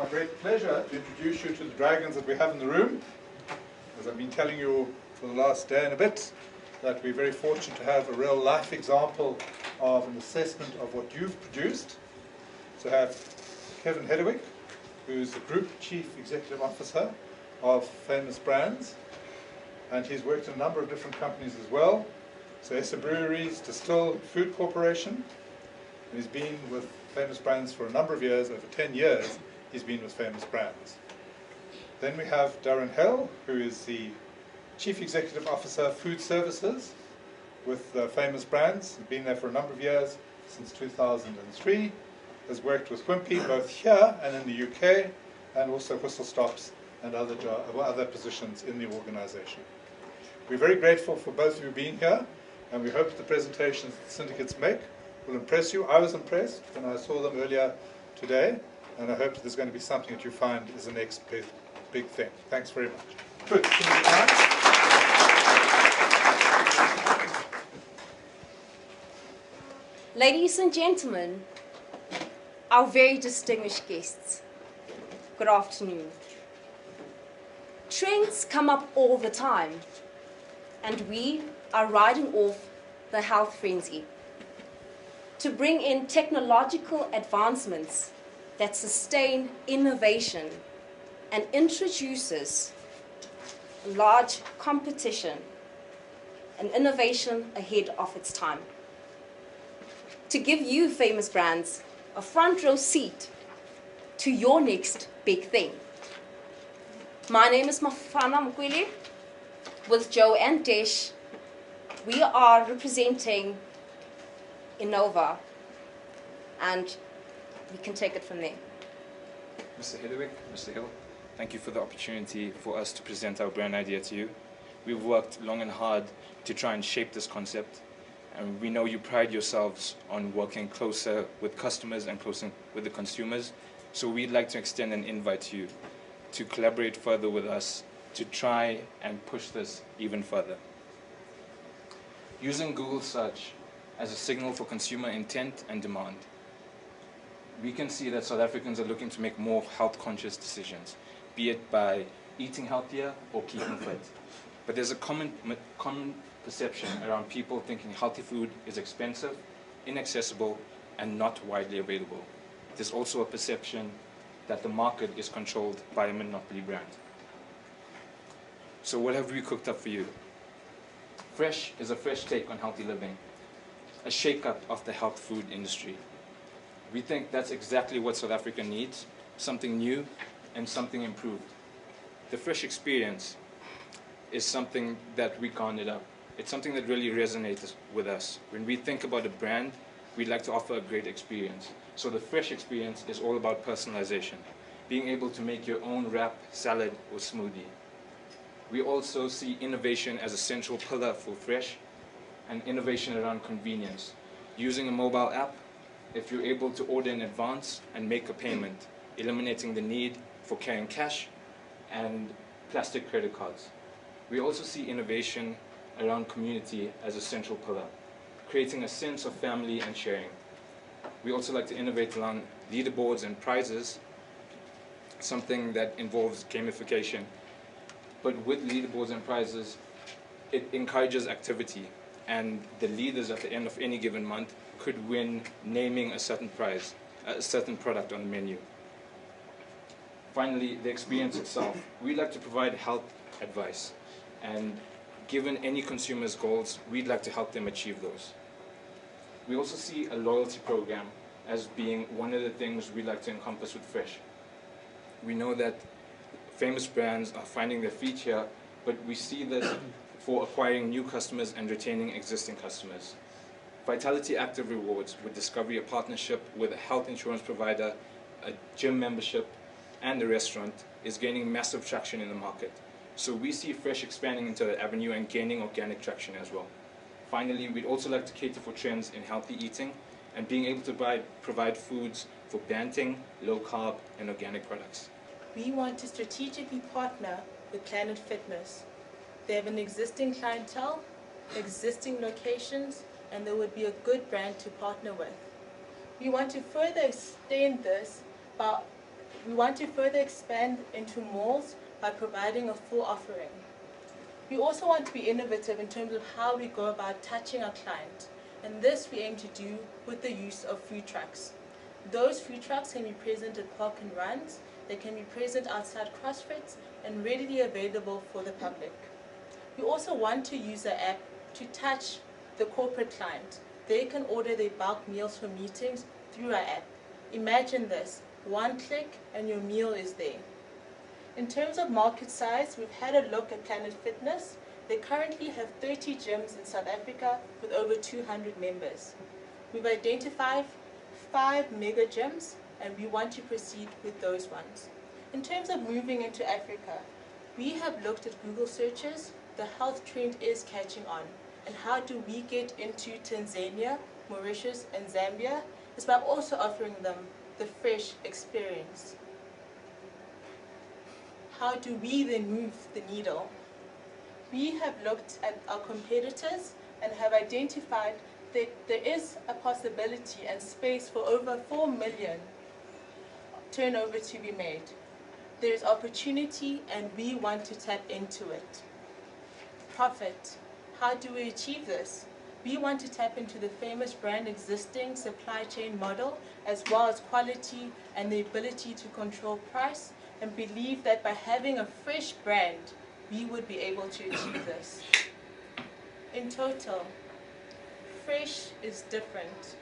my great pleasure to introduce you to the dragons that we have in the room. As I've been telling you for the last day and a bit, that we're very fortunate to have a real life example of an assessment of what you've produced. So I have Kevin Heddewick, who's the Group Chief Executive Officer of Famous Brands, and he's worked in a number of different companies as well. So Essa Breweries, Distill Food Corporation, and he's been with Famous Brands for a number of years. Over 10 years he's been with Famous Brands. Then we have Darren Hell, who is the Chief Executive Officer Food Services with Famous Brands. He's been there for a number of years, since 2003. Has worked with Wimpy both here and in the UK, and also Whistle Stops and other positions in the organisation. We're very grateful for both of you being here, and we hope the presentations that the syndicates make will impress you. I was impressed when I saw them earlier today, and I hope that there's going to be something that you find is the next big thing. Thanks very much. Good. Ladies and gentlemen, our very distinguished guests, good afternoon. Trends come up all the time, and we are riding off the health frenzy to bring in technological advancements that sustain innovation and introduces large competition and innovation ahead of its time. To give you, Famous Brands, a front row seat to your next big thing. My name is Mafana Mkwili. With Joe and Desh, we are representing Innova, and we can take it from there. Mr. Heddewick, Mr. Hill, thank you for the opportunity for us to present our brand idea to you. We've worked long and hard to try and shape this concept, and we know you pride yourselves on working closer with customers and closer with the consumers, so we'd like to extend an invite to you to collaborate further with us to try and push this even further. Using Google search as a signal for consumer intent and demand, we can see that South Africans are looking to make more health-conscious decisions, be it by eating healthier or keeping fit. But there's a common perception around people thinking healthy food is expensive, inaccessible, and not widely available. There's also a perception that the market is controlled by a monopoly brand. So what have we cooked up for you? Fresh is a fresh take on healthy living, a shake-up of the health food industry. We think that's exactly what South Africa needs, something new and something improved. The fresh experience is something that we garnered up. It's something that really resonates with us. When we think about a brand, we'd like to offer a great experience. So the fresh experience is all about personalization, being able to make your own wrap, salad, or smoothie. We also see innovation as a central pillar for fresh, and innovation around convenience. Using a mobile app, if you're able to order in advance and make a payment, eliminating the need for carrying cash and plastic credit cards. We also see innovation around community as a central pillar, creating a sense of family and sharing. We also like to innovate around leaderboards and prizes, something that involves gamification. But with leaderboards and prizes, it encourages activity, and the leaders at the end of any given month could win naming a certain prize, a certain product on the menu. Finally, the experience itself. We like to provide health advice, and given any consumer's goals, we'd like to help them achieve those. We also see a loyalty program as being one of the things we'd like to encompass with Fresh. We know that Famous Brands are finding their feet here, but we see this for acquiring new customers and retaining existing customers. Vitality Active Rewards would discover a partnership with a health insurance provider, a gym membership, and a restaurant is gaining massive traction in the market. So we see Fresh expanding into that avenue and gaining organic traction as well. Finally, we'd also like to cater for trends in healthy eating and being able to provide foods for Banting, low carb, and organic products. We want to strategically partner with Planet Fitness. They have an existing clientele, existing locations, and they would be a good brand to partner with. We want to further extend this by We want to further expand into malls by providing a full offering. We also want to be innovative in terms of how we go about touching our client, and this we aim to do with the use of food trucks. Those food trucks can be present at park and runs, they can be present outside CrossFits, and readily available for the public. We also want to use the app to touch the corporate client. They can order their bulk meals for meetings through our app. Imagine this, one click and your meal is there. In terms of market size, we've had a look at Planet Fitness. They currently have 30 gyms in South Africa with over 200 members. We've identified 5 mega gyms and we want to proceed with those ones. In terms of moving into Africa, we have looked at Google searches. The health trend is catching on. And how do we get into Tanzania, Mauritius and Zambia? Is by also offering them the fresh experience. How do we then move the needle? We have looked at our competitors and have identified that there is a possibility and space for over 4 million turnover to be made. There is opportunity and we want to tap into it. Profit. How do we achieve this? We want to tap into the famous brand existing supply chain model as well as quality and the ability to control price, and believe that by having a fresh brand, we would be able to achieve this. In total, fresh is different.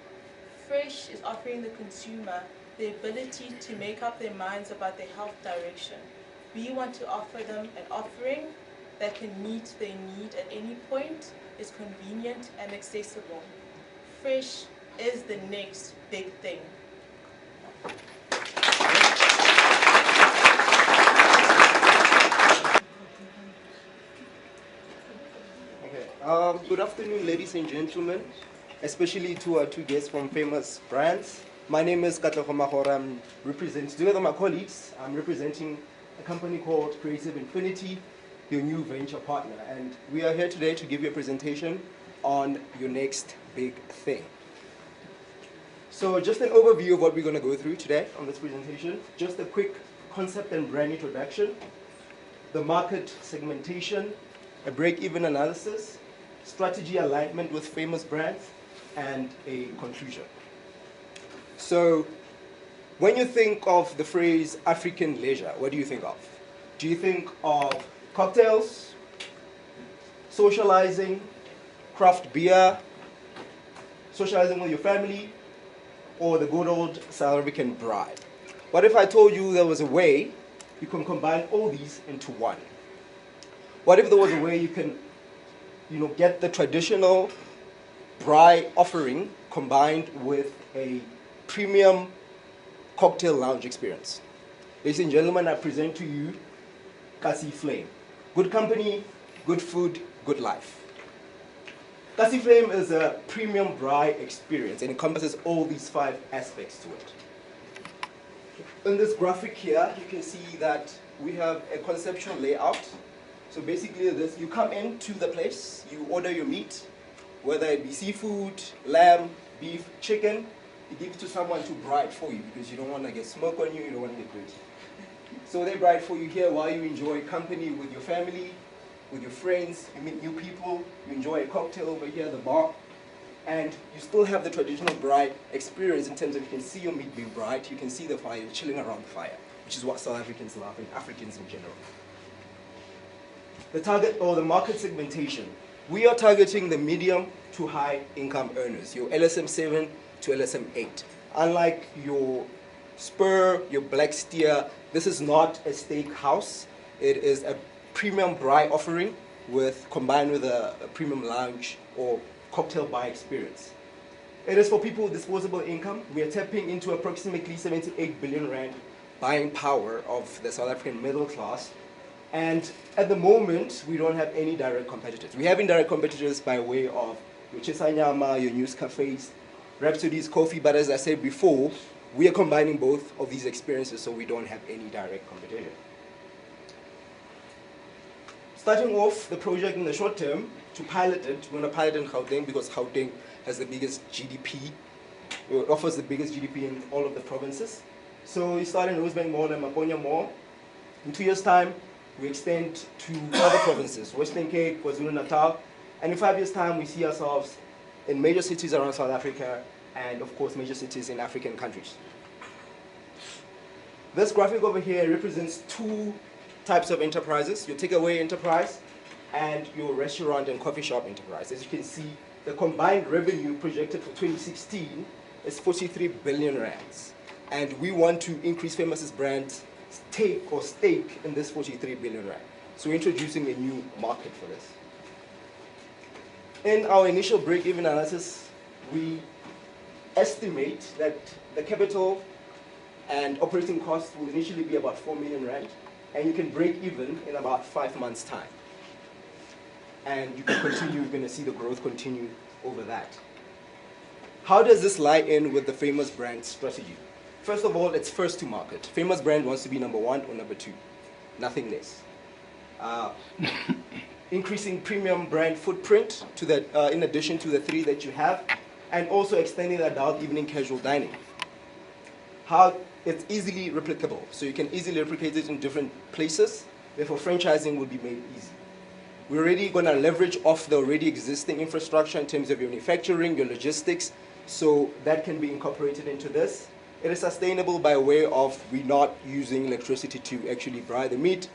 Fresh is offering the consumer the ability to make up their minds about their health direction. We want to offer them an offering that can meet their need at any point, is convenient and accessible. Fresh is the next big thing. Good afternoon, ladies and gentlemen, especially to our 2 guests from famous brands. My name is Katlego Magora. I'm representing, together with my colleagues, I'm representing a company called Creative Infinity, your new venture partner. And we are here today to give you a presentation on your next big thing. So just an overview of what we're going to go through today on this presentation. Just a quick concept and brand introduction, the market segmentation, a break-even analysis, strategy alignment with famous brands, and a conclusion. So when you think of the phrase African leisure, what do you think of? Do you think of cocktails, socializing, craft beer, socializing with your family, or the good old South African braai? What if I told you there was a way you can combine all these into one? What if there was a way you can, get the traditional braai offering combined with a premium cocktail lounge experience? Ladies and gentlemen, I present to you Kasi Flame. Good company, good food, good life. Kasi Flame is a premium braai experience and encompasses all these 5 aspects to it. In this graphic here, you can see that we have a conceptual layout. So basically this, you come into the place, you order your meat, whether it be seafood, lamb, beef, chicken, you give it to someone to braai it for you because you don't want to get smoke on you, you don't want to get dirty. So they braai it for you here while you enjoy company with your family, with your friends, you meet new people, you enjoy a cocktail over here at the bar, and you still have the traditional braai experience in terms of you can see your meat being braaied, you can see the fire, chilling around the fire, which is what South Africans love and Africans in general. The target or the market segmentation. We are targeting the medium to high income earners, your LSM 7 to LSM 8. Unlike your Spur, your Black Steer, this is not a steakhouse. It is a premium braai offering combined with a premium lounge or cocktail bar experience. It is for people with disposable income. We are tapping into approximately 78 billion rand buying power of the South African middle class. And at the moment, we don't have any direct competitors. We have indirect competitors by way of your Chisanyama, your news cafes, Rhapsody's coffee, but as I said before, we are combining both of these experiences so we don't have any direct competition. Starting off the project in the short term, to pilot it, we're going to pilot in Gauteng because Gauteng has the biggest GDP, it offers the biggest GDP in all of the provinces. So we start in Rosebank Mall and Maponya Mall. In 2 years' time, we extend to other provinces, Western Cape, KwaZulu-Natal, and in 5 years' time, we see ourselves in major cities around South Africa and, of course, major cities in African countries. This graphic over here represents two types of enterprises, your takeaway enterprise and your restaurant and coffee shop enterprise. As you can see, the combined revenue projected for 2016 is 43 billion rands. And we want to increase Famous's brand's stake in this 43 billion rand. So we're introducing a new market for this. In our initial break-even analysis, we estimate that the capital and operating costs will initially be about 4 million rand, and you can break even in about 5 months' time. And you can continue, you're going to see the growth continue over that. How does this lie in with the Famous brand strategy? First of all, it's first to market. Famous brand wants to be number 1 or number 2, nothing less. Increasing premium brand footprint to the, in addition to the 3 that you have, and also extending the adult evening casual dining. How it's easily replicable, so you can easily replicate it in different places, therefore franchising will be made easy. We're already going to leverage off the already existing infrastructure in terms of your manufacturing, your logistics, so that can be incorporated into this. It is sustainable by way of we're not using electricity to actually braai the meat.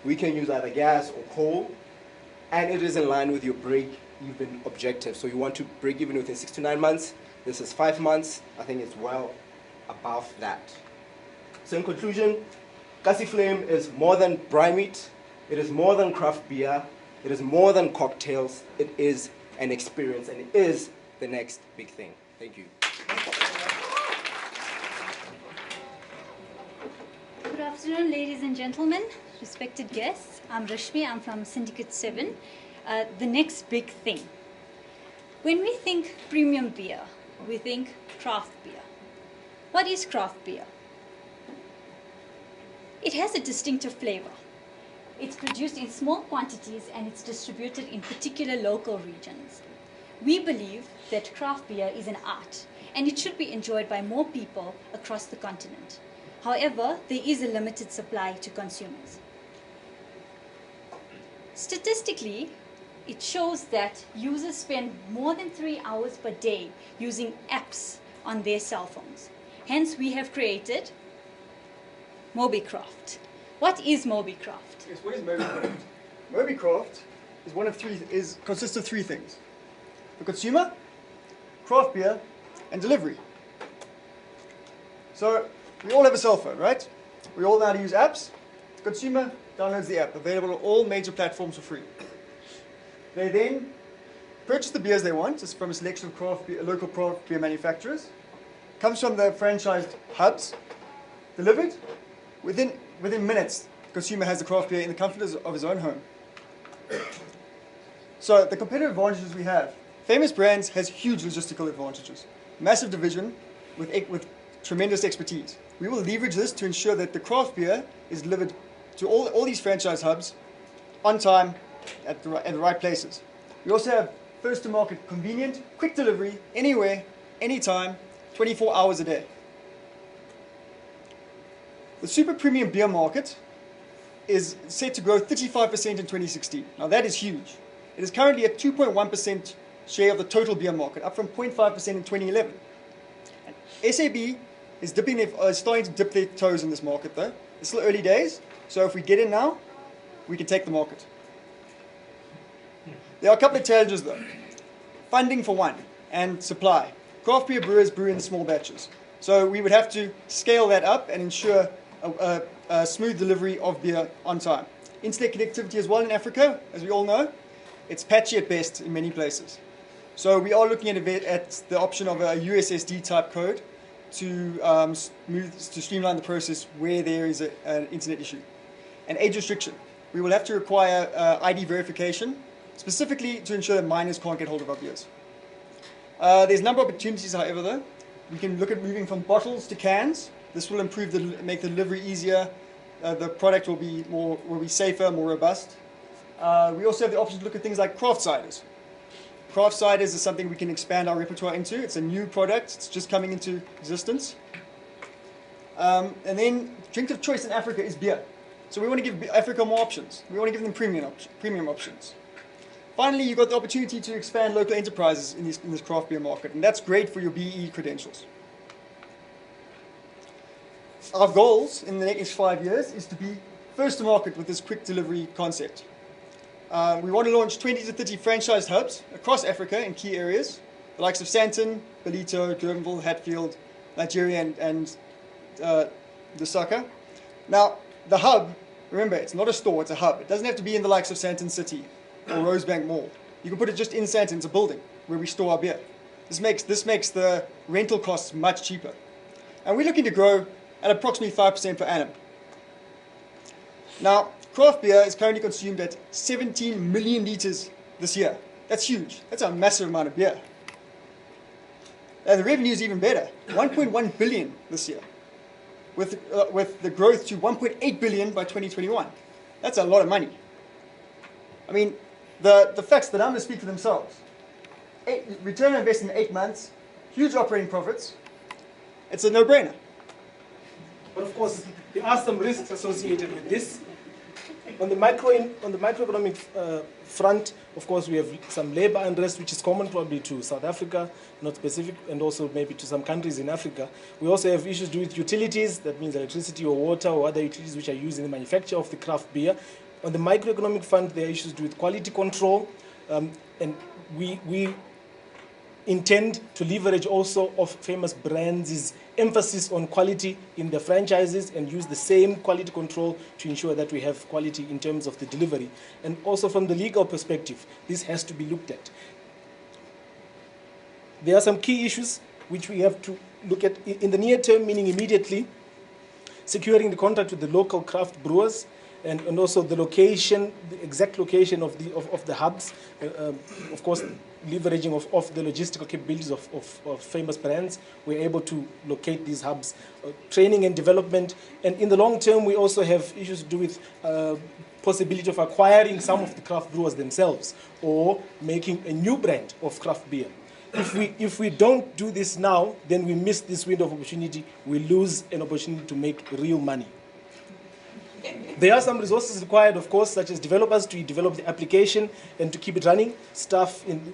We can use either gas or coal, and it is in line with your break-even objective. So you want to break even within 6 to 9 months. This is 5 months. I think it's well above that. So in conclusion, Kasi Flame is more than braai meat. It is more than craft beer. It is more than cocktails. It is an experience, and it is the next big thing. Thank you. Good afternoon, ladies and gentlemen, respected guests. I'm Rashmi, I'm from Syndicate 7. The next big thing. When we think premium beer, we think craft beer. What is craft beer? It has a distinctive flavor. It's produced in small quantities and it's distributed in particular local regions. We believe that craft beer is an art and it should be enjoyed by more people across the continent. However, there is a limited supply to consumers. Statistically, it shows that users spend more than 3 hours per day using apps on their cell phones. Hence, we have created MobiCraft. What is MobiCraft? Yes, what is MobiCraft? MobiCraft consists of 3 things: the consumer, craft beer, and delivery. So we all have a cell phone, right? We all know how to use apps. The consumer downloads the app, available on all major platforms for free. They then purchase the beers they want. It's from a selection of craft beer, local craft beer manufacturers. Comes from the franchised hubs, delivered. Within minutes, the consumer has the craft beer in the comfort of his own home. So the competitive advantages we have. Famous Brands has huge logistical advantages. Massive division with tremendous expertise. We will leverage this to ensure that the craft beer is delivered to all these franchise hubs on time at the right places. We also have first to market convenient, quick delivery, anywhere, anytime, 24 hours a day. The super premium beer market is set to grow 35% in 2016. Now that is huge. It is currently at 2.1% share of the total beer market, up from 0.5% in 2011. And SAB is starting to dip their toes in this market though. It's still early days, so if we get in now, we can take the market. There are a couple of challenges though. Funding for one, and supply. Craft beer brewers brew in small batches. So we would have to scale that up and ensure a smooth delivery of beer on time. Internet connectivity as well in Africa, as we all know. It's patchy at best in many places. So we are looking at the option of a USSD type code to streamline the process where there is an internet issue. And age restriction. We will have to require ID verification, specifically to ensure that minors can't get hold of our beers. There's a number of opportunities, however, though. We can look at moving from bottles to cans. This will make the delivery easier. The product will be safer, more robust. We also have the option to look at things like craft ciders. Craft ciders is something we can expand our repertoire into. It's a new product. It's just coming into existence. And then drink of choice in Africa is beer. So we want to give Africa more options. We want to give them premium options. Finally, you've got the opportunity to expand local enterprises in this craft beer market, and that's great for your BE credentials. Our goals in the next 5 years is to be first to market with this quick delivery concept. We want to launch 20 to 30 franchised hubs across Africa in key areas, the likes of Sandton, Ballito, Durbanville, Hatfield, Nigeria, and Lusaka. Now, the hub, remember, it's not a store, it's a hub. It doesn't have to be in the likes of Sandton City or Rosebank Mall. You can put it just in Sandton, it's a building where we store our beer. This makes the rental costs much cheaper. And we're looking to grow at approximately 5% per annum. Now, craft beer is currently consumed at 17 million litres this year. That's huge. That's a massive amount of beer. And the revenue is even better, 1.1 billion this year, with the growth to 1.8 billion by 2021. That's a lot of money. I mean, the facts, the numbers speak for themselves. Return on investment in 8 months, huge operating profits. It's a no-brainer. But of course, there are some risks associated with this. On the microeconomic front, of course, we have some labor unrest, which is common probably to South Africa, not specific, and also maybe to some countries in Africa. We also have issues to do with utilities, that means electricity or water or other utilities which are used in the manufacture of the craft beer. On the microeconomic front, there are issues to do with quality control, and we intend to leverage also of Famous Brands' emphasis on quality in the franchises and use the same quality control to ensure that we have quality in terms of the delivery. And also from the legal perspective, this has to be looked at. There are some key issues which we have to look at in the near term, meaning immediately, securing the contract with the local craft brewers, and also the location, the exact location of the hubs, of course, leveraging of the logistical capabilities of Famous Brands. We're able to locate these hubs, training and development, and in the long term, we also have issues to do with possibility of acquiring some of the craft brewers themselves, or making a new brand of craft beer. If we don't do this now, then we miss this window of opportunity. We lose an opportunity to make real money. There are some resources required, of course, such as developers to develop the application and to keep it running, staff in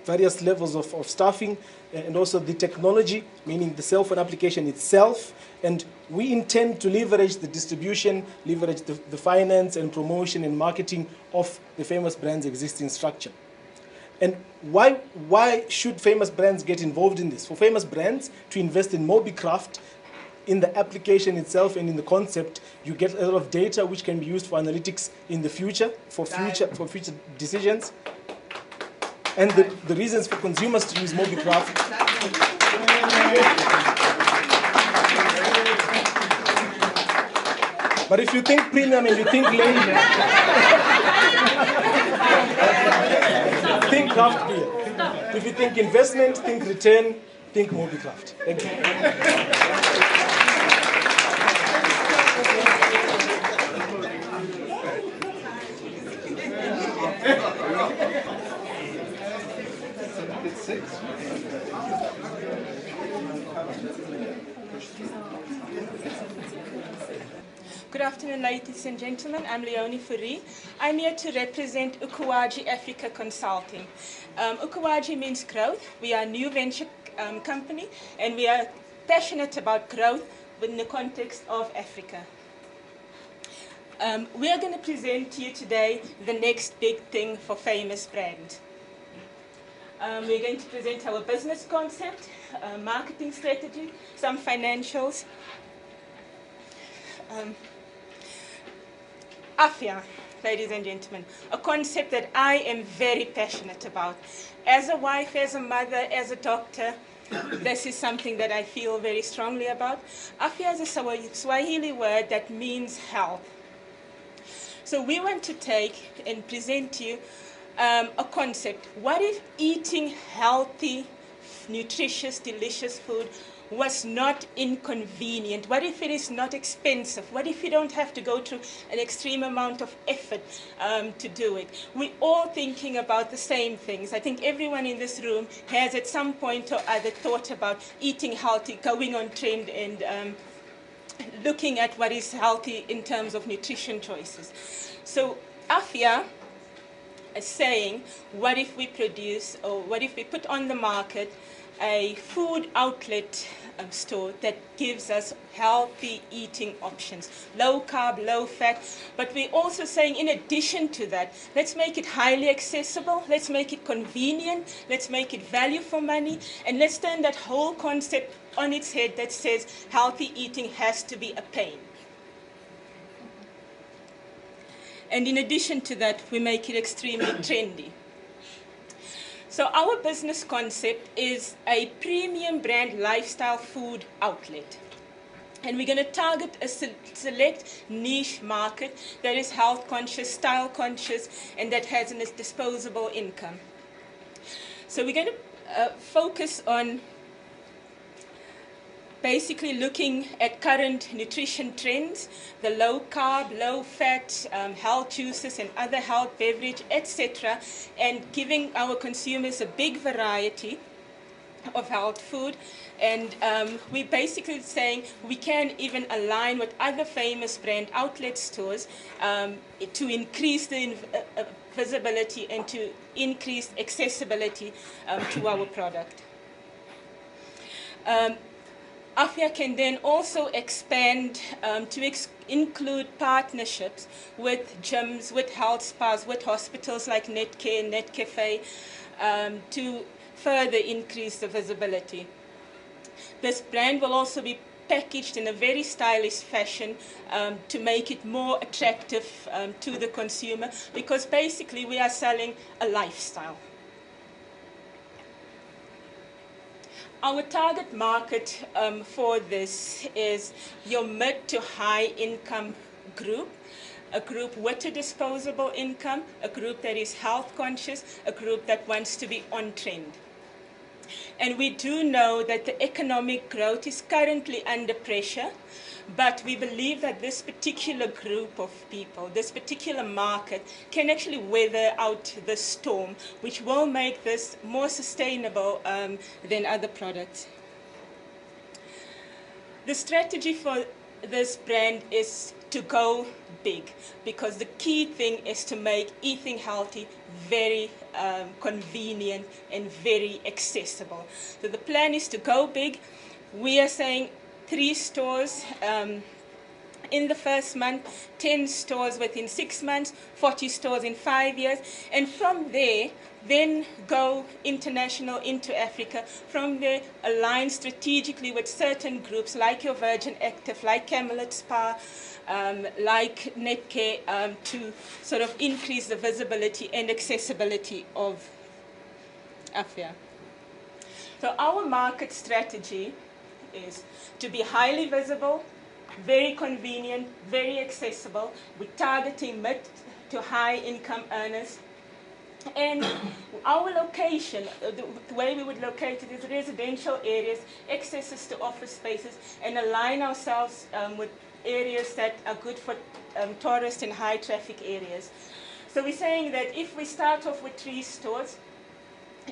various levels of staffing, and also the technology, meaning the cell phone application itself. And we intend to leverage the distribution, leverage the finance and promotion and marketing of the Famous Brands' existing structure. And why should Famous Brands get involved in this? For Famous Brands to invest in MobiCraft, in the application itself and in the concept, you get a lot of data which can be used for analytics in the future, for future decisions. And the reasons for consumers to use MobiCraft. But if you think premium and you think leisure, think craft beer. If you think investment, think return, think MobiCraft. Thank you. Good afternoon, ladies and gentlemen. I'm Leonie Fourie. I'm here to represent Gourmet Africa Consulting. Gourmet means growth. We are a new venture company, and we are passionate about growth within the context of Africa. We are going to present to you today the next big thing for Famous Brand. We're going to present our business concept, marketing strategy, some financials. Afia, ladies and gentlemen, a concept that I am very passionate about. As a wife, as a mother, as a doctor, this is something that I feel very strongly about. Afya is a Swahili word that means health. So we want to take and present to you a concept. What if eating healthy, nutritious, delicious food was not inconvenient? What if it is not expensive? What if you don't have to go through an extreme amount of effort to do it? We're all thinking about the same things. I think everyone in this room has at some point or other thought about eating healthy, going on trend and looking at what is healthy in terms of nutrition choices. So Afia is saying, what if we produce, or what if we put on the market a food outlet store that gives us healthy eating options, low carb, low fat, but we're also saying in addition to that, let's make it highly accessible, let's make it convenient, let's make it value for money, and let's turn that whole concept on its head that says healthy eating has to be a pain. And in addition to that, we make it extremely trendy. So our business concept is a premium brand lifestyle food outlet. And we're going to target a select niche market that is health conscious, style conscious, and that has a disposable income. So we're going to focus on basically looking at current nutrition trends, the low carb, low fat, health juices and other health beverage, etc., and giving our consumers a big variety of health food. And we're basically saying we can even align with other famous brand outlet stores to increase the visibility and to increase accessibility to our product. Afia can then also expand to include partnerships with gyms, with health spas, with hospitals like Netcare, Netcafe, to further increase the visibility. This brand will also be packaged in a very stylish fashion to make it more attractive to the consumer, because basically we are selling a lifestyle. Our target market for this is your mid to high income group, a group with a disposable income, a group that is health conscious, a group that wants to be on trend. And we do know that the economic growth is currently under pressure, but we believe that this particular group of people, this particular market, can actually weather out the storm, which will make this more sustainable than other products. The strategy for this brand is to go big, because the key thing is to make eating healthy very convenient and very accessible. So the plan is to go big. We are saying 3 stores in the first month, 10 stores within 6 months, 40 stores in 5 years, and from there, then go international into Africa. From there, align strategically with certain groups like your Virgin Active, like Camelot Spa, like Netcare, to sort of increase the visibility and accessibility of Afia. So our market strategy is to be highly visible, very convenient, very accessible. We're targeting mid to high income earners. And our location, the way we would locate it is residential areas, accesses to office spaces, and align ourselves with areas that are good for tourist and high traffic areas. So we're saying that if we start off with 3 stores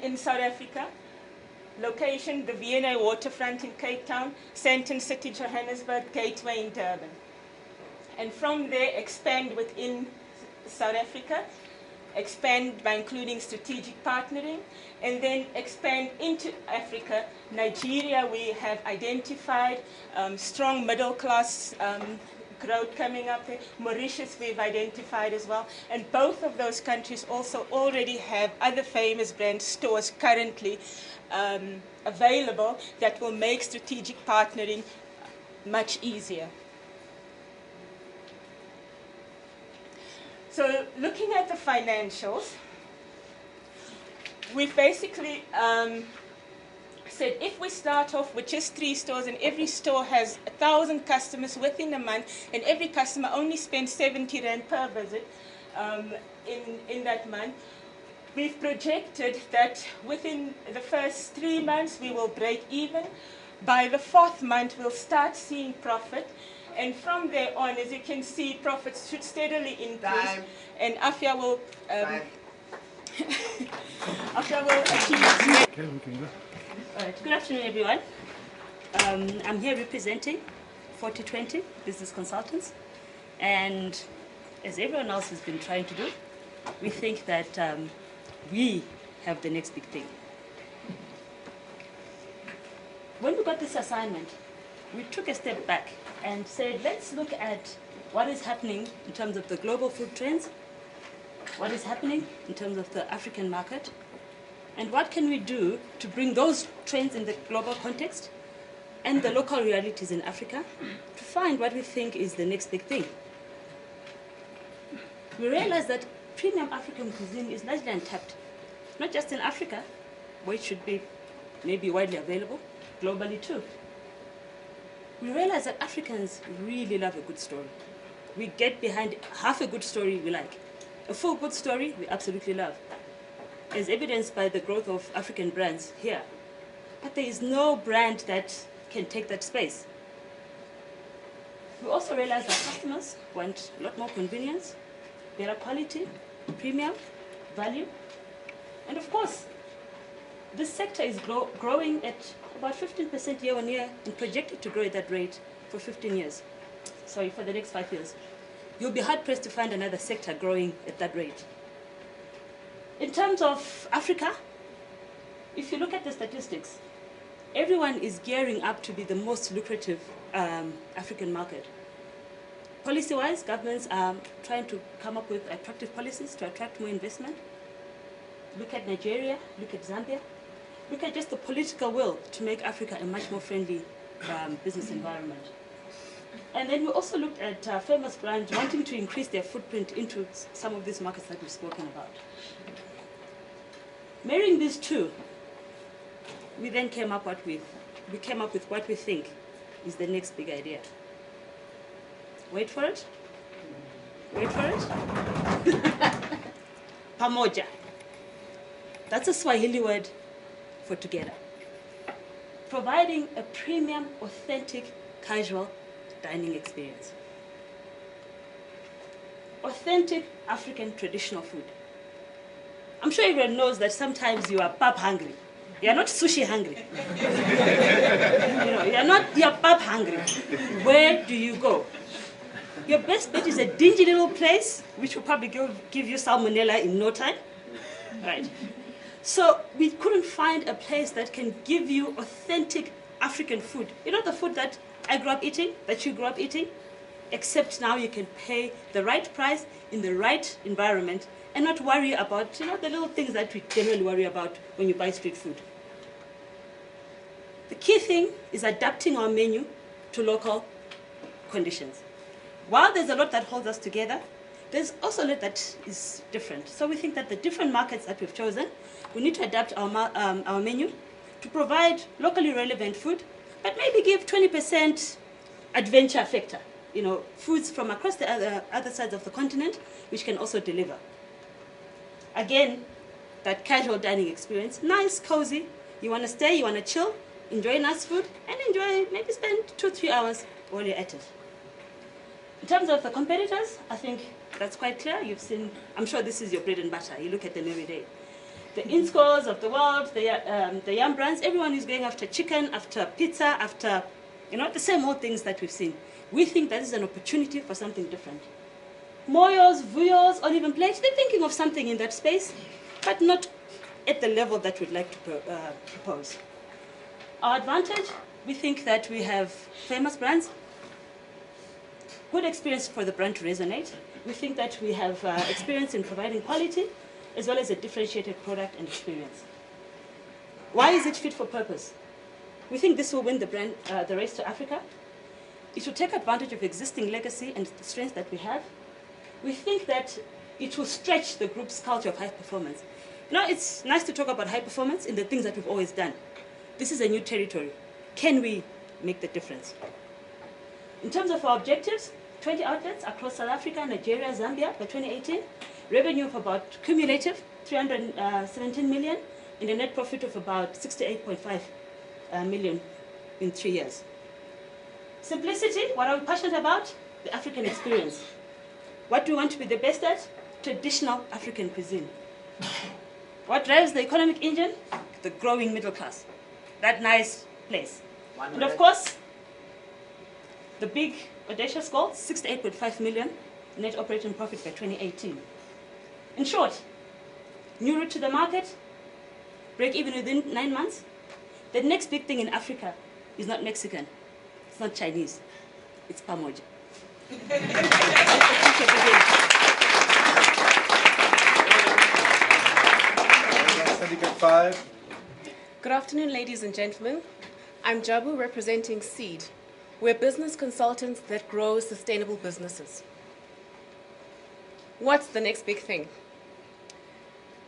in South Africa, location, the V&A waterfront in Cape Town, Sandton City, Johannesburg, Gateway in Durban. And from there, expand within South Africa, expand by including strategic partnering, and then expand into Africa. Nigeria, we have identified strong middle class growth coming up there. Mauritius, we've identified as well. And both of those countries also already have other famous brand stores currently available that will make strategic partnering much easier. So looking at the financials, we basically said if we start off with just 3 stores and every store has 1,000 customers within a month, and every customer only spends 70 Rand per visit in that month, we've projected that within the first 3 months we will break even. By the 4th month we'll start seeing profit. And from there on, as you can see, profits should steadily increase. Time. And Afia will Afia will achieve. Good afternoon, everyone. I'm here representing 40-20 business consultants. And as everyone else has been trying to do, we think that we have the next big thing. When we got this assignment, we took a step back and said, let's look at what is happening in terms of the global food trends, what is happening in terms of the African market, and what can we do to bring those trends in the global context and the local realities in Africa to find what we think is the next big thing. We realized that premium African cuisine is largely untapped, not just in Africa, where it should be maybe widely available, globally too. We realized that Africans really love a good story. We get behind half a good story we like. A full good story we absolutely love, as evidenced by the growth of African brands here. But there is no brand that can take that space. We also realize that customers want a lot more convenience, better quality, premium, value. And of course, this sector is growing at about 15% year on year and projected to grow at that rate for 15 years. Sorry, for the next 5 years. You'll be hard-pressed to find another sector growing at that rate. In terms of Africa, if you look at the statistics, everyone is gearing up to be the most lucrative African market. Policy-wise, governments are trying to come up with attractive policies to attract more investment. Look at Nigeria, look at Zambia. Look at just the political will to make Africa a much more friendly business environment. And then we also looked at famous brands wanting to increase their footprint into some of these markets that we've spoken about. Marrying these two, we then came up with what we think is the next big idea. Wait for it. Wait for it. Pamoja. That's a Swahili word for together. Providing a premium, authentic, casual dining experience. Authentic African traditional food. I'm sure everyone knows that sometimes you are pap hungry. You're not sushi hungry. You're pap hungry. Where do you go? Your best bet is a dingy little place, which will probably give you salmonella in no time. Right. So we couldn't find a place that can give you authentic African food. You know the food that I grew up eating, that you grew up eating? Except now you can pay the right price in the right environment and not worry about, the little things that we generally worry about when you buy street food. The key thing is adapting our menu to local conditions. While there's a lot that holds us together, there's also a lot that is different. So we think that the different markets that we've chosen, we need to adapt our menu to provide locally relevant food, but maybe give 20% adventure factor. Foods from across the other sides of the continent, which can also deliver. Again, that casual dining experience, nice, cozy. You want to stay, you want to chill, enjoy nice food, and maybe spend 2-3 hours while you're at it. In terms of the competitors, I think that's quite clear. You've seen, I'm sure this is your bread and butter. You look at them every day. The Inscores of the world, the Yum brands, everyone is going after chicken, after pizza, after, the same old things that we've seen. We think that is an opportunity for something different. Moyos, Vuyos, or even Plate, they're thinking of something in that space, but not at the level that we'd like to propose. Our advantage, we think that we have famous brands, good experience for the brand to resonate. We think that we have experience in providing quality, as well as a differentiated product and experience. Why is it fit for purpose? We think this will win the race to Africa. It will take advantage of existing legacy and the strengths that we have. We think that it will stretch the group's culture of high performance. It's nice to talk about high performance in the things that we've always done. This is a new territory. Can we make the difference? In terms of our objectives, 20 outlets across South Africa, Nigeria, Zambia by 2018, revenue of about cumulative 317 million, and a net profit of about 68.5 million in 3 years. Simplicity, what are we passionate about? The African experience. What do we want to be the best at? Traditional African cuisine. What drives the economic engine? The growing middle class. That nice place. And of course, The big audacious goal, 68.5 million net operating profit by 2018. In short, new route to the market, break even within 9 months. The next big thing in Africa is not Mexican, it's not Chinese, it's pamoja. Syndicate 5. Good afternoon, ladies and gentlemen. I'm Jabu representing SEED. We're business consultants that grow sustainable businesses. What's the next big thing?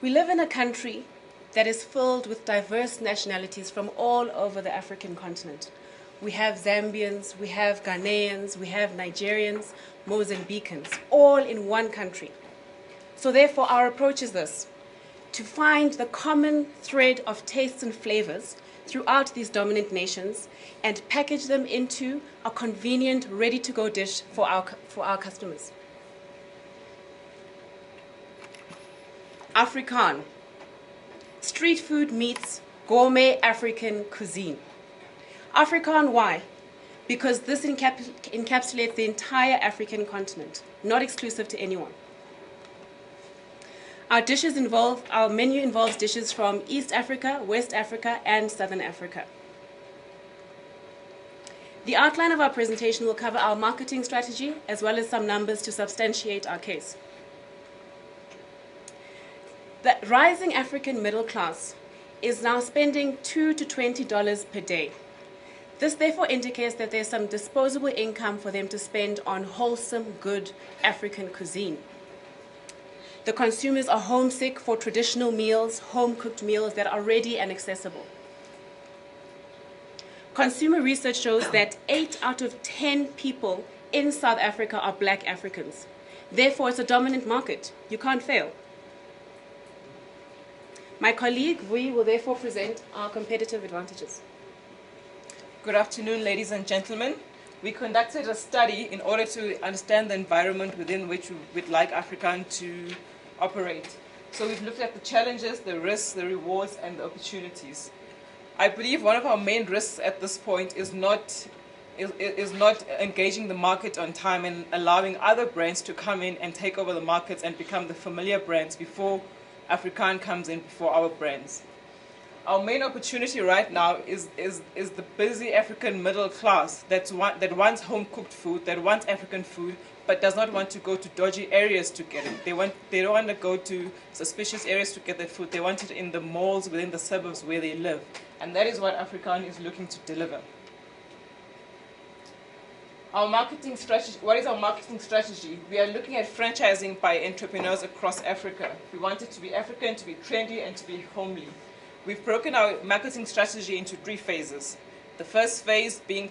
We live in a country that is filled with diverse nationalities from all over the African continent. We have Zambians, we have Ghanaians, we have Nigerians, Mozambicans, all in one country. So therefore, our approach is this: to find the common thread of tastes and flavors throughout these dominant nations and package them into a convenient, ready-to-go dish for our customers. Afrikaan. Street food meets gourmet African cuisine. Afrikaan, why? Because this encapsulates the entire African continent, not exclusive to anyone. Our menu involves dishes from East Africa, West Africa, and Southern Africa. The outline of our presentation will cover our marketing strategy as well as some numbers to substantiate our case. The rising African middle class is now spending $2 to $20 per day. This therefore indicates that there's some disposable income for them to spend on wholesome, good African cuisine. The consumers are homesick for traditional meals, home-cooked meals that are ready and accessible. Consumer research shows that 8 out of 10 people in South Africa are black Africans. Therefore, it's a dominant market. You can't fail. My colleague, Vui, will therefore present our competitive advantages. Good afternoon, ladies and gentlemen. We conducted a study in order to understand the environment within which we would like Afrikaan to operate. So we've looked at the challenges, the risks, the rewards, and the opportunities. I believe one of our main risks at this point is not engaging the market on time and allowing other brands to come in and take over the markets and become the familiar brands before Afrikaan comes in before our brands. Our main opportunity right now is the busy African middle class that wants home-cooked food, that wants African food, but does not want to go to dodgy areas to get it. They don't want to go to suspicious areas to get their food. They want it in the malls within the suburbs where they live. And that is what Afrikaan is looking to deliver. Our marketing strategy, what is our marketing strategy? We are looking at franchising by entrepreneurs across Africa. We want it to be African, to be trendy, and to be homely. We've broken our marketing strategy into 3 phases. The first phase being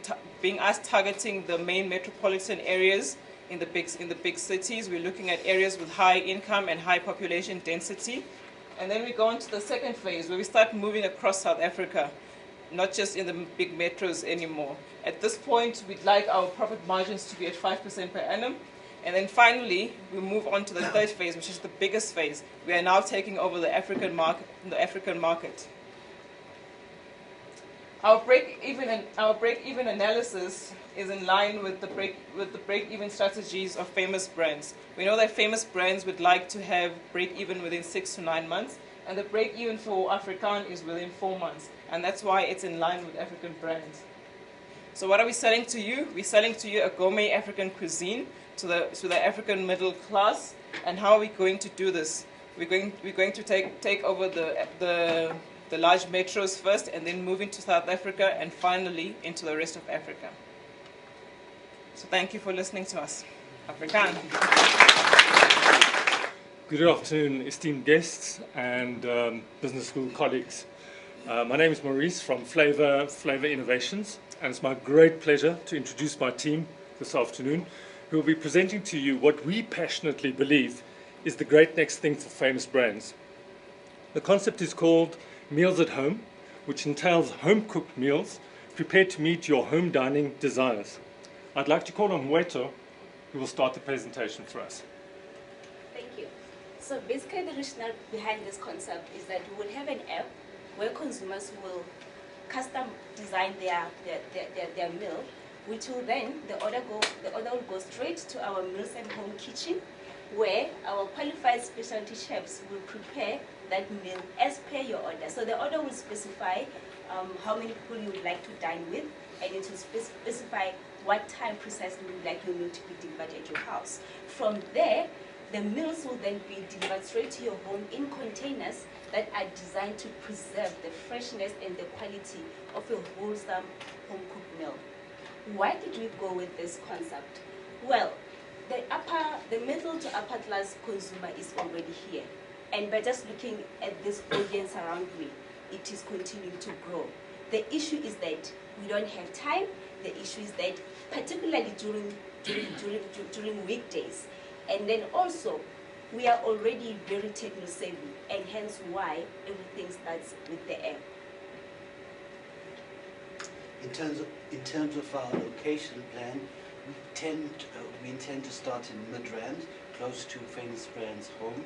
us targeting the main metropolitan areas in the big cities. We're looking at areas with high income and high population density. And then we go into the second phase where we start moving across South Africa, not just in the big metros anymore. At this point, we'd like our profit margins to be at 5% per annum. And then finally, we move on to the third phase, which is the biggest phase. We are now taking over the African market. Our break-even analysis is in line with the break-even strategies of famous brands. We know that famous brands would like to have break-even within 6 to 9 months, and the break-even for Afrikaan is within 4 months, and that's why it's in line with African brands. So what are we selling to you? We're selling to you a gourmet African cuisine to the African middle class. And how are we going to do this? We're going to take over the large metros first, and then move into South Africa, and finally into the rest of Africa. So thank you for listening to us. Afrikaan. Good afternoon, esteemed guests and business school colleagues. My name is Maurice from Flavor Innovations, and it's my great pleasure to introduce my team this afternoon, who will be presenting to you what we passionately believe is the great next thing for famous brands. The concept is called Meals at Home, which entails home-cooked meals prepared to meet your home dining desires. I'd like to call on Mweto, who will start the presentation for us. Thank you. So basically the rationale behind this concept is that we will have an app where consumers will custom design their meal which will then, the order will go straight to our meals and home kitchen, where our qualified specialty chefs will prepare that meal as per your order. So the order will specify how many people you would like to dine with, and it will specify what time precisely you would like your meal to be delivered at your house. From there, the meals will then be delivered straight to your home in containers that are designed to preserve the freshness and the quality of a wholesome home-cooked meal. Why did we go with this concept? Well, the middle to upper class consumer is already here. And by just looking at this audience around me, it is continuing to grow. The issue is that we don't have time. The issue is that particularly during weekdays. And then also, we are already very techno-savvy, and hence why everything starts with the app. In terms of our location plan, we intend to start in Midrand, close to Famous Brand's home.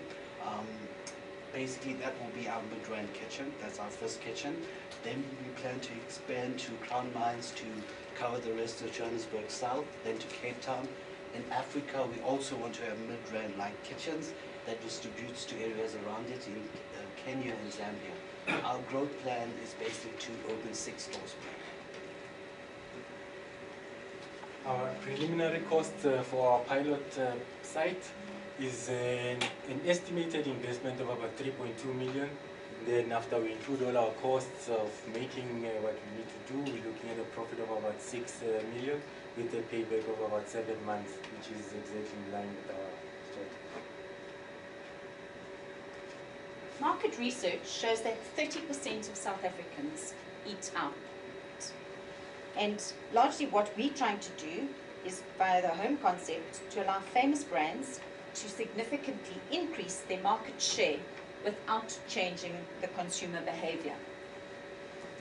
Basically, that will be our Midrand kitchen. That's our first kitchen. Then we plan to expand to Crown Mines to cover the rest of Johannesburg South, then to Cape Town. In Africa, we also want to have Midrand-like kitchens that distributes to areas around it in Kenya and Zambia. Our growth plan is basically to open 6 stores. Our preliminary cost for our pilot site is an estimated investment of about 3.2 million. Then after we include all our costs of making what we need to do, we're looking at a profit of about 6 million with a payback of about 7 months, which is exactly in line with our strategy. Market research shows that 30% of South Africans eat out. And largely what we're trying to do is, via the home concept, to allow famous brands to significantly increase their market share without changing the consumer behavior.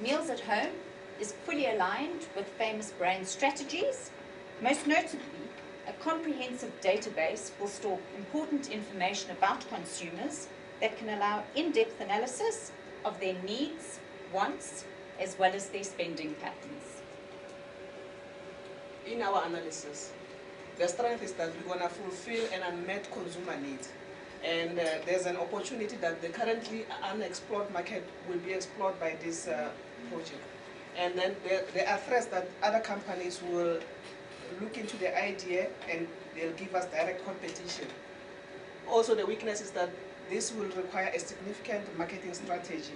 Meals at Home is fully aligned with famous brand strategies. Most notably, a comprehensive database will store important information about consumers that can allow in-depth analysis of their needs, wants, as well as their spending patterns. In our analysis, the strength is that we're going to fulfill an unmet consumer need. And there's an opportunity that the currently unexplored market will be explored by this project. And then there are threats that other companies will look into the idea and they'll give us direct competition. Also, the weakness is that this will require a significant marketing strategy.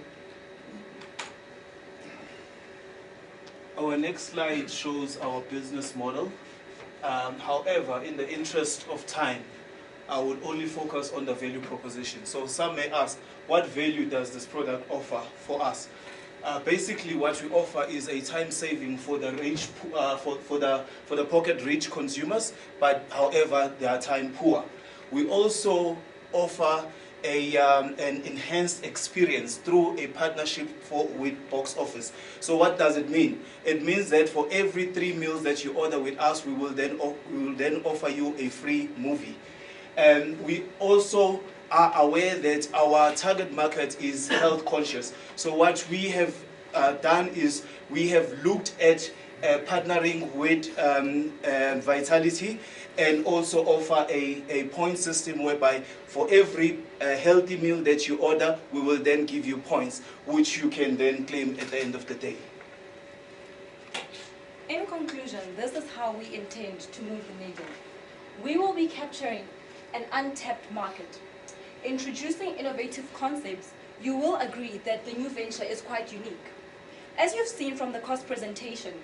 Our next slide shows our business model. However, in the interest of time, I would only focus on the value proposition. So some may ask, what value does this product offer for us? Basically, what we offer is a time saving for the rich, for the pocket-rich consumers, but however, they are time poor. We also offer an enhanced experience through a partnership with Box Office. So what does it mean? It means that for every 3 meals that you order with us, we will then offer you a free movie. And we also are aware that our target market is health conscious. So what we have done is we have looked at partnering with Vitality and also offer a point system whereby for every healthy meal that you order, we will then give you points, which you can then claim at the end of the day. In conclusion, this is how we intend to move the needle. We will be capturing an untapped market. Introducing innovative concepts, you will agree that the new venture is quite unique. As you've seen from the cost presentation,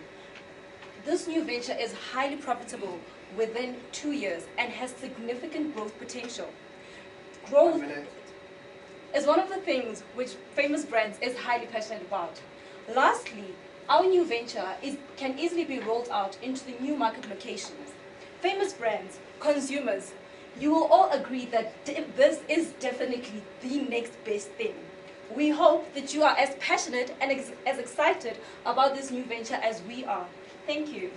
this new venture is highly profitable within 2 years and has significant growth potential. Growth is one of the things which Famous Brands is highly passionate about. Lastly, our new venture can easily be rolled out into the new market locations. Famous Brands, consumers, you will all agree that this is definitely the next best thing. We hope that you are as passionate and as excited about this new venture as we are. Thank you.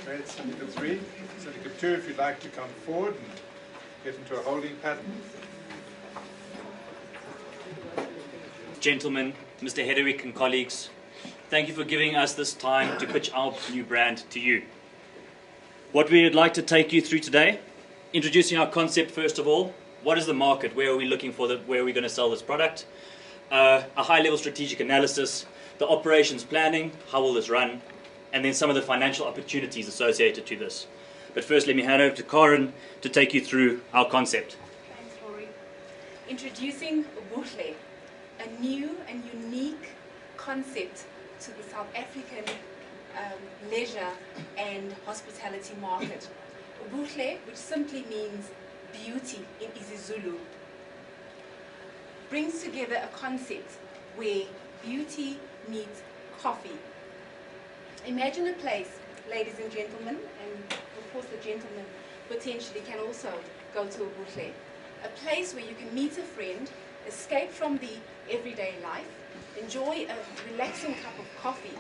Great, Syndicate 3. Syndicate 2, if you'd like to come forward and get into a holding pattern. gentlemen, Mr. Heddewick and colleagues, thank you for giving us this time to pitch our new brand to you. What we would like to take you through today, introducing our concept first of all. What is the market? Where are we looking for? Where are we going to sell this product? A high-level strategic analysis, the operations planning, how will this run, and then some of the financial opportunities associated to this. But first, let me hand over to Karen to take you through our concept. Thanks, Rory. Introducing Ubuhle, a new and unique concept to the South African leisure and hospitality market. Ubuhle, which simply means beauty in isiZulu, brings together a concept where beauty meets coffee. Imagine a place, ladies and gentlemen, and of course the gentlemen potentially can also go to Ubuhle, a place where you can meet a friend, escape from the everyday life, enjoy a relaxing cup of coffee,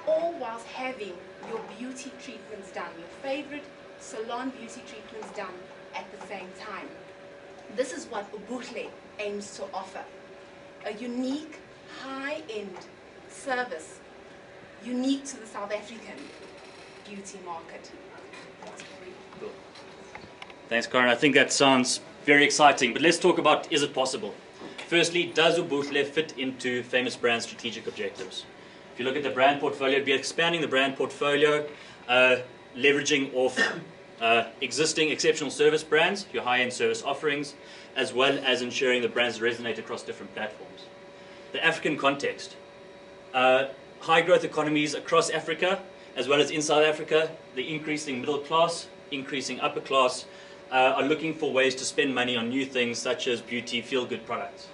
all whilst having your beauty treatments done, your favorite salon beauty treatments done at the same time. This is what Ubuhle aims to offer. A unique, high-end service, unique to the South African beauty market. Cool. Thanks, Karen. I think that sounds very exciting, but let's talk about, is it possible? Firstly, does Ubuhle fit into Famous Brand's strategic objectives? If you look at the brand portfolio, it'd be expanding the brand portfolio, leveraging off existing exceptional service brands, your high-end service offerings, as well as ensuring the brands resonate across different platforms. The African context. High-growth economies across Africa, as well as in South Africa, the increasing middle class, increasing upper class, are looking for ways to spend money on new things such as beauty, feel-good products.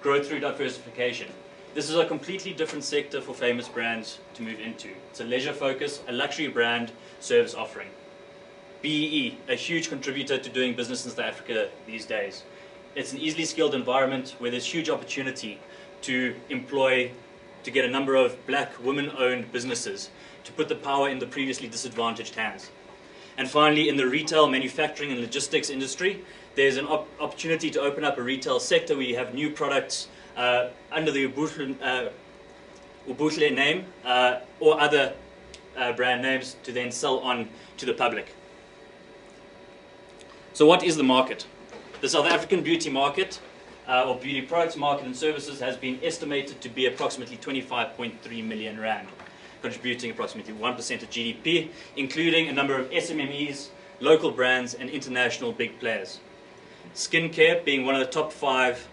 Growth through diversification. This is a completely different sector for Famous Brands to move into. It's a leisure focus, a luxury brand service offering. BEE, a huge contributor to doing business in South Africa these days. It's an easily skilled environment where there's huge opportunity to employ, to get a number of black women-owned businesses, to put the power in the previously disadvantaged hands. And finally, in the retail, manufacturing and logistics industry, there's an opportunity to open up a retail sector where you have new products under the Ubuhle name or other brand names to then sell on to the public. So what is the market? The South African beauty market, or beauty products market and services, has been estimated to be approximately 25.3 million rand, contributing approximately 1% of GDP, including a number of SMMEs, local brands, and international big players. Skincare being one of the top 5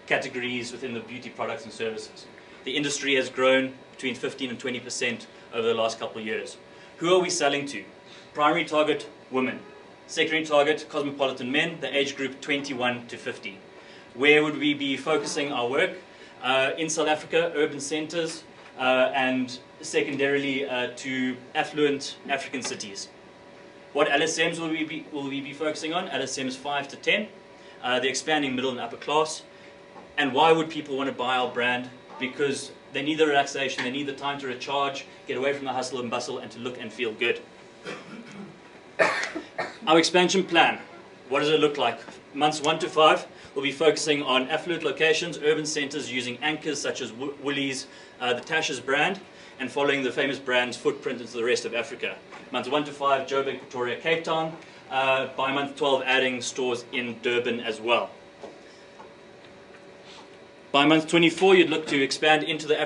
categories within the beauty products and services. The industry has grown between 15 and 20% over the last couple of years. Who are we selling to? Primary target, women. Secondary target, cosmopolitan men, the age group 21 to 50. Where would we be focusing our work? In South Africa, urban centers, and secondarily to affluent African cities. What LSMs will we be focusing on? LSMs 5 to 10, the expanding middle and upper class. And why would people want to buy our brand? Because they need the relaxation, they need the time to recharge, get away from the hustle and bustle, and to look and feel good. Our expansion plan, what does it look like? Months 1 to 5, we'll be focusing on affluent locations, urban centers using anchors such as Woolies, the Tasha's brand, and following the Famous Brand's footprint into the rest of Africa. Months 1 to 5, Joburg, Pretoria, Cape Town. By month 12, adding stores in Durban as well. By month 24, you'd look to expand into the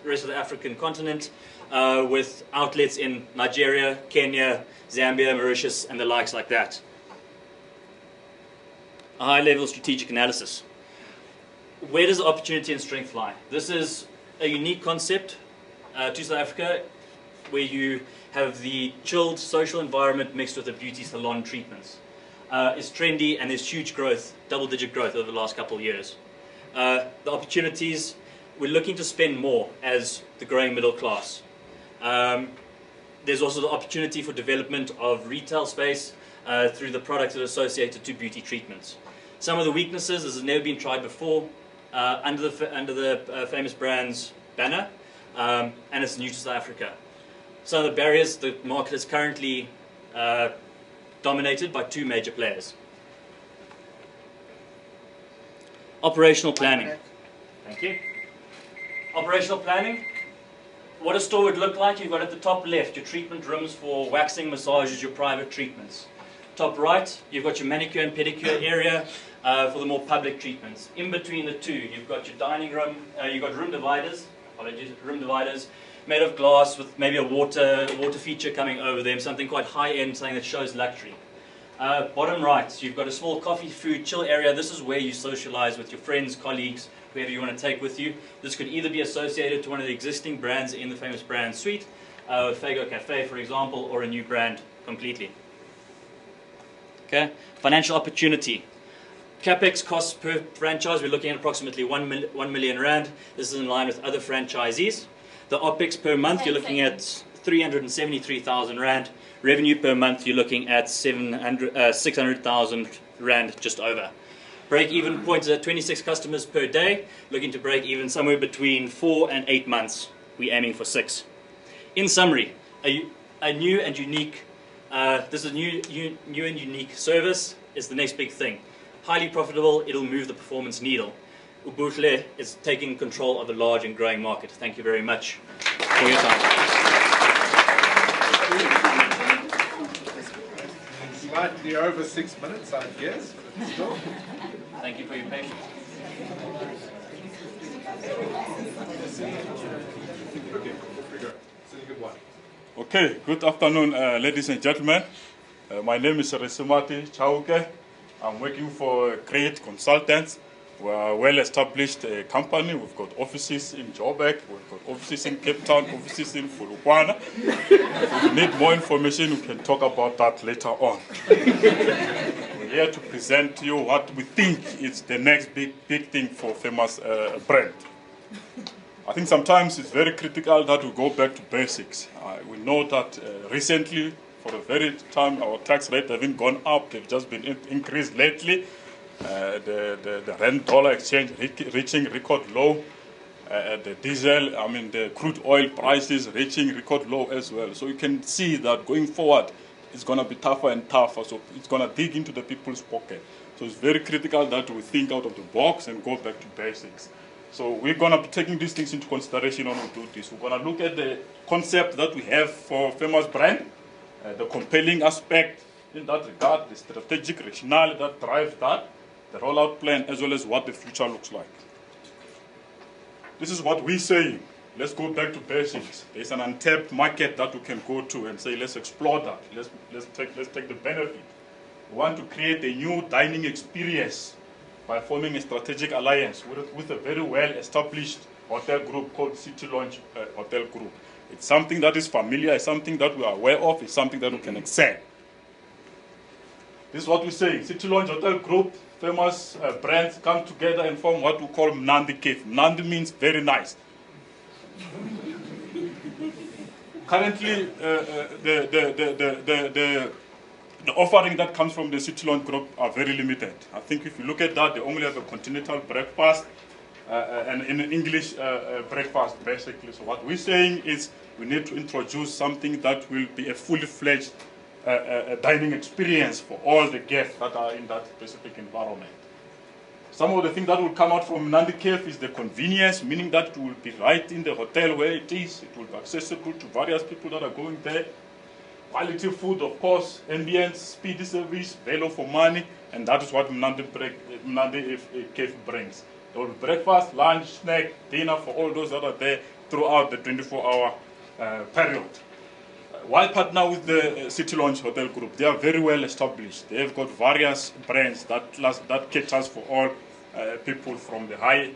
rest of the African continent with outlets in Nigeria, Kenya, Zambia, Mauritius, and the likes like that. A high-level strategic analysis. Where does the opportunity and strength lie? This is a unique concept to South Africa where you have the chilled social environment mixed with the beauty salon treatments. It's trendy and there's huge growth, double-digit growth over the last couple of years. The opportunities, we're looking to spend more as the growing middle class. There's also the opportunity for development of retail space through the products that are associated to beauty treatments. Some of the weaknesses, this has never been tried before under the Famous Brands banner, and it's new to South Africa. Some of the barriers, the market is currently dominated by 2 major players. Operational planning. Thank you. Operational planning. What a store would look like, you've got at the top left your treatment rooms for waxing, massages, your private treatments. Top right, you've got your manicure and pedicure area for the more public treatments. In between the two, you've got your dining room, you've got room dividers, made of glass with maybe a water feature coming over them, something quite high-end, something that shows luxury. Bottom right, you've got a small coffee, food, chill area. This is where you socialize with your friends, colleagues, whoever you want to take with you. This could either be associated to one of the existing brands in the Famous Brand suite, Fago Cafe, for example, or a new brand completely. Okay, financial opportunity. CapEx costs per franchise, we're looking at approximately 1 million rand. This is in line with other franchisees. The OpEx per month, you're looking at 373,000 rand. Revenue per month, you're looking at 600,000 rand, just over. Break-even point is at 26 customers per day. Looking to break even somewhere between 4 and 8 months. We're aiming for 6. In summary, a new and unique, this is a new and unique service is the next big thing. Highly profitable, it'll move the performance needle. Ubuhle is taking control of a large and growing market. Thank you very much for your time. Slightly over 6 minutes, I guess, but still. Thank you for your patience. Okay, good afternoon, ladies and gentlemen. My name is Resimati Chauke. I'm working for Create Consultants. We're a well-established company. We've got offices in Joburg, we've got offices in Cape Town, offices in Fulukwana. If you need more information, we can talk about that later on. We're here to present to you what we think is the next big thing for Famous Brand. I think sometimes it's very critical that we go back to basics. We know that recently, for the very time, our tax rate hasn't gone up. They've just been increased lately. The rand-dollar exchange reaching record low. The diesel, the crude oil prices reaching record low as well. So you can see that going forward, it's going to be tougher and tougher. So it's going to dig into the people's pocket. So it's very critical that we think out of the box and go back to basics. So we're going to be taking these things into consideration when we do this. We're going to look at the concept that we have for Famous Brand, the compelling aspect in that regard, the strategic rationale that drives that, the rollout plan, as well as what the future looks like. This is what we're saying. Let's go back to basics. There's an untapped market that we can go to and say, let's explore that. Let's take the benefit. We want to create a new dining experience by forming a strategic alliance with a very well-established hotel group called City Lounge Hotel Group. It's something that is familiar, it's something that we are aware of, it's something that we can excel. This is what we're saying. City Lounge Hotel Group, Famous brands come together and form what we call Mnandi Cafe. Mnandi means very nice. Currently, the offering that comes from the City Lounge Group are very limited. I think if you look at that, they only have a continental breakfast and an English breakfast, basically. So what we're saying is we need to introduce something that will be a fully fledged dining experience for all the guests that are in that specific environment. Some of the things that will come out from Mnandi Cafe is the convenience, meaning that it will be right in the hotel where it is. It will be accessible to various people that are going there. Quality food, of course, ambience, speedy service, value for money, and that is what Mnandi Cafe brings. There will be breakfast, lunch, snack, dinner for all those that are there throughout the 24-hour period. Why partner with the City Lounge Hotel Group? They are very well established. They have got various brands that caters for all people from the high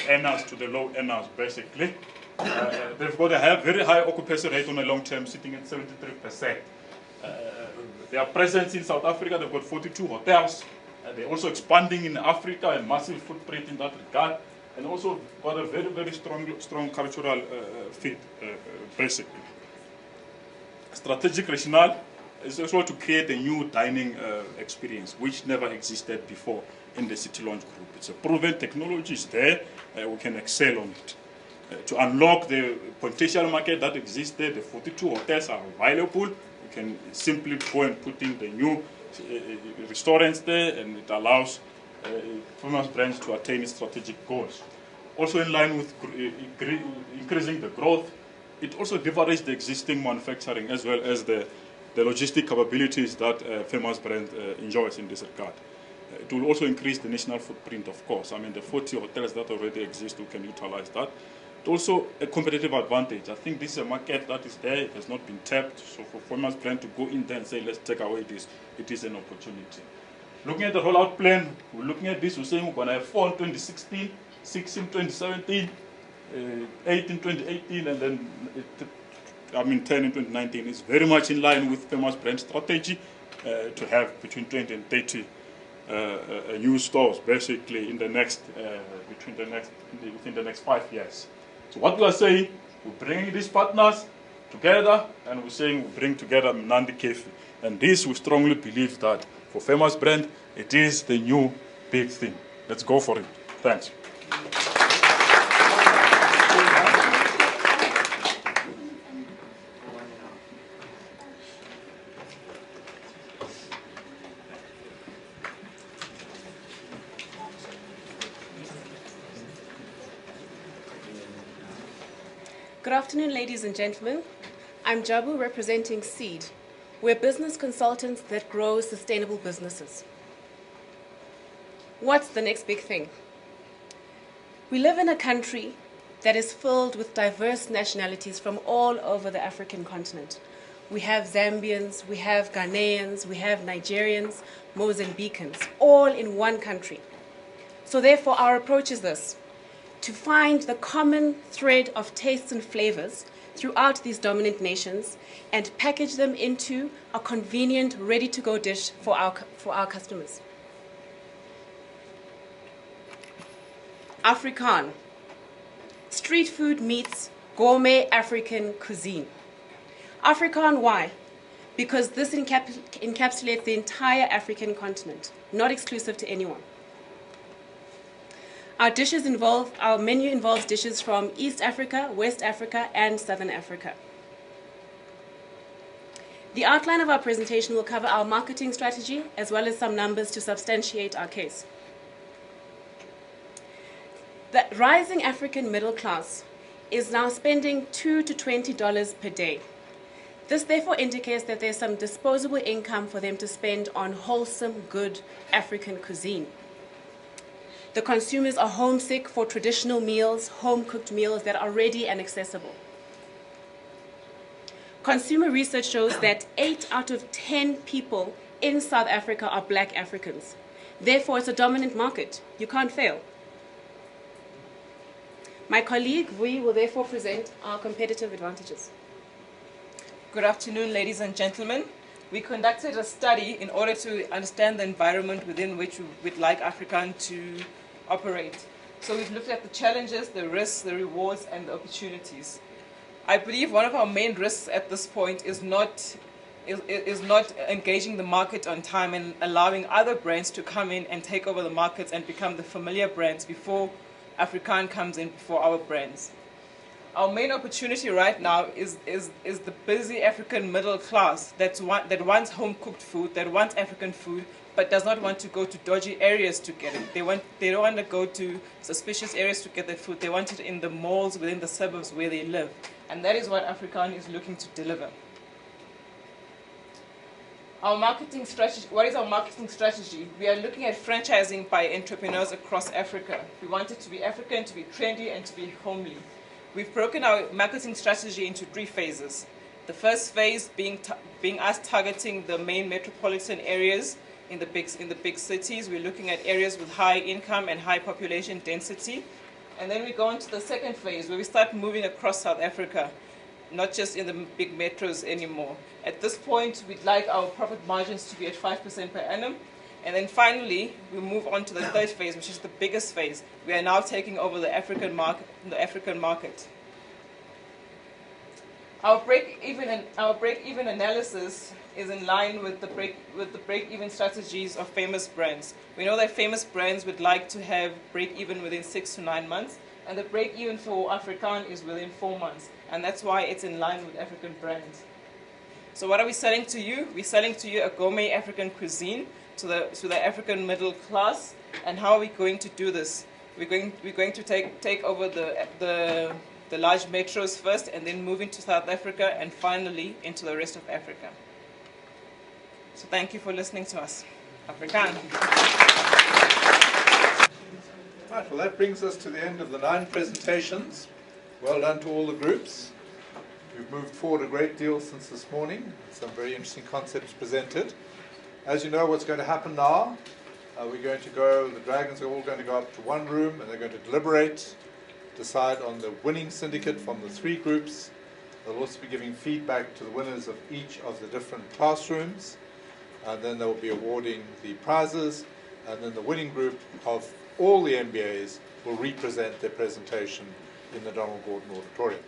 earners to the low earners, basically. They've got a very high occupancy rate on a long term, sitting at 73%. Their presence in South Africa, they've got 42 hotels. They're also expanding in Africa, a massive footprint in that regard, and also got a very strong cultural fit, basically. Strategic rationale is also to create a new dining experience, which never existed before in the City Lounge Group. It's a proven technology, it's there, we can excel on it. To unlock the potential market that exists there, the 42 hotels are available. We can simply go and put in the new restaurants there, and it allows famous brands to attain its strategic goals. Also in line with increasing the growth, it also leverages the existing manufacturing as well as the logistic capabilities that famous brand enjoys in this regard. It will also increase the national footprint, of course. I mean, the 40 hotels that already exist, we can utilize that. It's also a competitive advantage. I think this is a market that is there, it has not been tapped. So for famous brand to go in there and say, let's take away this, it is an opportunity. Looking at the rollout plan, we're looking at this, we're saying we're going to have 4 in 2016, 6 in 2017, 8 in 2018, and then 10 in 2019. It's very much in line with famous brand strategy to have between 20 and 30 new stores, basically in the next within the next 5 years. So what we are saying, we're bringing these partners together, and we're saying we bring together Mnandi Cafe. And this, we strongly believe that for famous brand, it is the new big thing. Let's go for it. Thanks. Good afternoon, ladies and gentlemen. I'm Jabu, representing SEED. We're business consultants that grow sustainable businesses. What's the next big thing? We live in a country that is filled with diverse nationalities from all over the African continent. We have Zambians, we have Ghanaians, we have Nigerians, Mozambicans, all in one country. So therefore, our approach is this: to find the common thread of tastes and flavors throughout these dominant nations and package them into a convenient, ready-to-go dish for our customers. Afrikaan. Street food meets gourmet African cuisine. Afrikaan, why? Because this encapsulates the entire African continent, not exclusive to anyone. Our menu involves dishes from East Africa, West Africa, and Southern Africa. The outline of our presentation will cover our marketing strategy, as well as some numbers to substantiate our case. The rising African middle class is now spending $2 to $20 per day. This therefore indicates that there's some disposable income for them to spend on wholesome, good African cuisine. The consumers are homesick for traditional meals, home-cooked meals that are ready and accessible. Consumer research shows that 8 out of 10 people in South Africa are black Africans. Therefore, it's a dominant market. You can't fail. My colleague, Vui, will therefore present our competitive advantages. Good afternoon, ladies and gentlemen. We conducted a study in order to understand the environment within which we'd like African to operate. So we've looked at the challenges, the risks, the rewards, and the opportunities. I believe one of our main risks at this point is not engaging the market on time and allowing other brands to come in and take over the markets and become the familiar brands before Afrikaan comes in before our brands. Our main opportunity right now is the busy African middle class that wants home-cooked food, that wants African food, but does not want to go to dodgy areas to get it. They don't want to go to suspicious areas to get their food. They want it in the malls within the suburbs where they live. And that is what Afrikaan is looking to deliver. Our marketing strategy, what is our marketing strategy? We are looking at franchising by entrepreneurs across Africa. We want it to be African, to be trendy, and to be homely. We've broken our marketing strategy into 3 phases. The first phase being us targeting the main metropolitan areas in the big cities. We're looking at areas with high income and high population density. And then we go into the second phase where we start moving across South Africa, not just in the big metros anymore. At this point, we'd like our profit margins to be at 5% per annum. And then finally, we move on to the third phase, which is the biggest phase. We are now taking over the African market. Our break-even analysis is in line with the break-even strategies of famous brands. We know that famous brands would like to have break-even within 6 to 9 months, and the break-even for Afrikaan is within 4 months, and that's why it's in line with African brands. So what are we selling to you? We're selling to you a gourmet African cuisine to the African middle class And how are we going to do this? We're going to take over the large metros first, and then move into South Africa, and finally into the rest of Africa. So thank you for listening to us. Afrikaan. Right, well, that brings us to the end of the 9 presentations. Well done to all the groups. We've moved forward a great deal since this morning. Some very interesting concepts presented. As you know, what's going to happen now, the dragons are all going to go up to one room, and they're going to deliberate, decide on the winning syndicate from the 3 groups. They'll also be giving feedback to the winners of each of the different classrooms. And then they'll be awarding the prizes, and then the winning group of all the MBAs will represent their presentation in the Donald Gordon Auditorium.